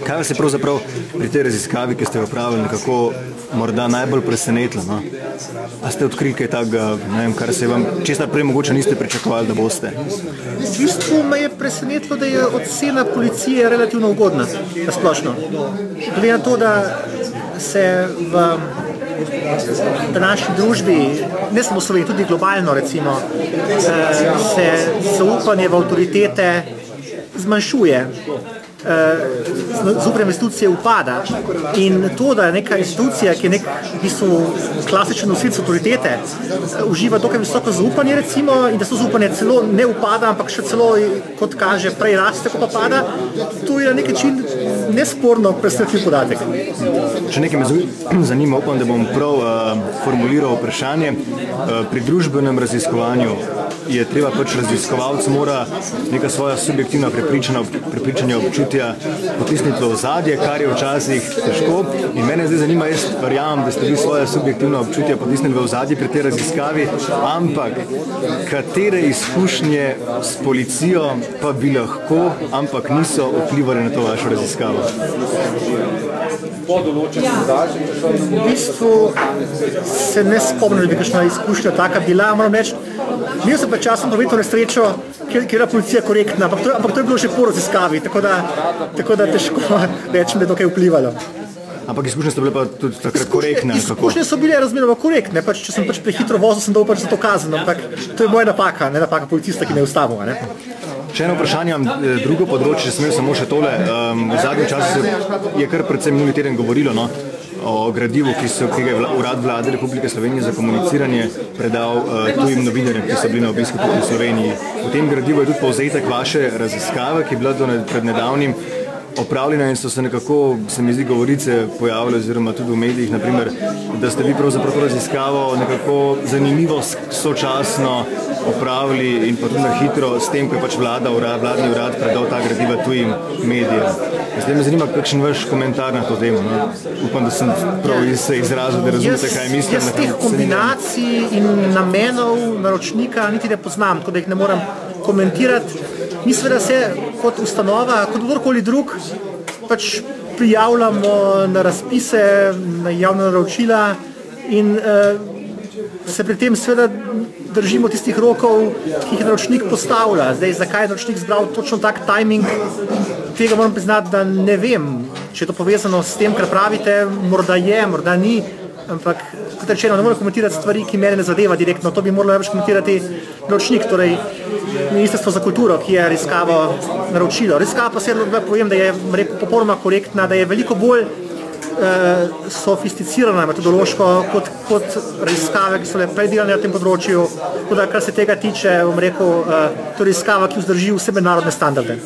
Kaj vas je pravzaprav pri tej raziskavi, ki ste jo opravili, nekako morda najbolj presenetilo? No? A ste odkrili kaj takega, ne vem, kar se vam česar prej mogoče niste pričakovali, da boste? V bistvu me je presenetilo, da je ocena policije relativno ugodna, splošno. Glede na to, da se v današnji družbi, ne samo v Sloveniji, tudi globalno recimo, se zaupanje v avtoritete zmanjšuje. Zaupanje v institucije upada in to, da neka institucija, ki je nek v bistvu klasičen nosilec avtoritete, uživa dokaj visoko zaupanje recimo in da so zaupanje celo ne upada, ampak še celo, kot kaže, prej raste, kot pa pada, to je na nek način nesporno presenetljiv podatek. Še nekaj me zanima, upam, da bom prav formuliral vprašanje. Pri družbenem raziskovanju je treba raziskovalec mora neka svoja subjektivna prepričanja, občutja potisniti v ozadje, kar je včasih težko. In mene zdaj zanima, jaz verjamem, da ste vi svoja subjektivna občutja potisnili v ozadje pri tej raziskavi, ampak katere izkušnje s policijo pa bi lahko, ampak niso vplivali na to vašo raziskavo? V bistvu se ne spomnim, da bi kakšna izkušnja taka bila, moram reči. Imel sem pa časom prometno nesrečo, kjer je policija korektna, ampak to je bilo že po raziskavi, tako da težko rečem, da je to kaj vplivalo. Ampak izkušnje so bile pa tudi takrat korektne? Izkušnje so bile razmeroma korektne, če sem prehitro vozil, sem dal za to kazen, ampak to je moja napaka, ne napaka policista, ki me je ustavil. Še eno vprašanje, drugo področje, smel samo še tole. V zadnjem času je kar predvsem minuli teden govorilo o gradivu, ki ga je Urad Vlade Republike Slovenije za komuniciranje predal tujim novinarjem, ki so bili na obisku tudi v Sloveniji. V tem gradivu je tudi povzetek vaše raziskave, ki je bila pred nedavnim opravljena in so se nekako, se mi zdi, govorice pojavile, oziroma tudi v medijih, naprimer, da ste vi pravzaprav to raziskavo nekako zanimivo sočasno opravili in pa tudi na hitro s tem, ko je vladni urad predal ta gradiva tujim medijem. Zdaj me zanima, kakšen vaš komentar na to temo. No? Upam, da sem prav se izrazil, da razumete, kaj mislim. Jaz teh kombinacij in namenov naročnika niti ne poznam, tako da jih ne moram komentirati. Mi seveda se kot ustanova, kot kdorkoli drug, pač prijavljamo na razpise, na javna naročila in se pri tem seveda držimo tistih rokov, ki jih naročnik postavlja. Zdaj, zakaj je naročnik zbral točno tak timing, tega moram priznati, da ne vem. Če je to povezano s tem, kar pravite, morda je, morda ni, ampak kot rečeno, ne morem komentirati stvari, ki mene ne zadeva direktno. To bi moralo najbolj komentirati naročnik, torej Ministrstvo za kulturo, ki je raziskavo naročilo. Raziskava pa se povem, da je popolnoma korektna, da je veliko bolj sofisticirana metodološko kot raziskave, ki so le predelane na tem področju. Tako da, kar se tega tiče, bom rekel, to je raziskava, ki vzdrži vse mednarodne standarde.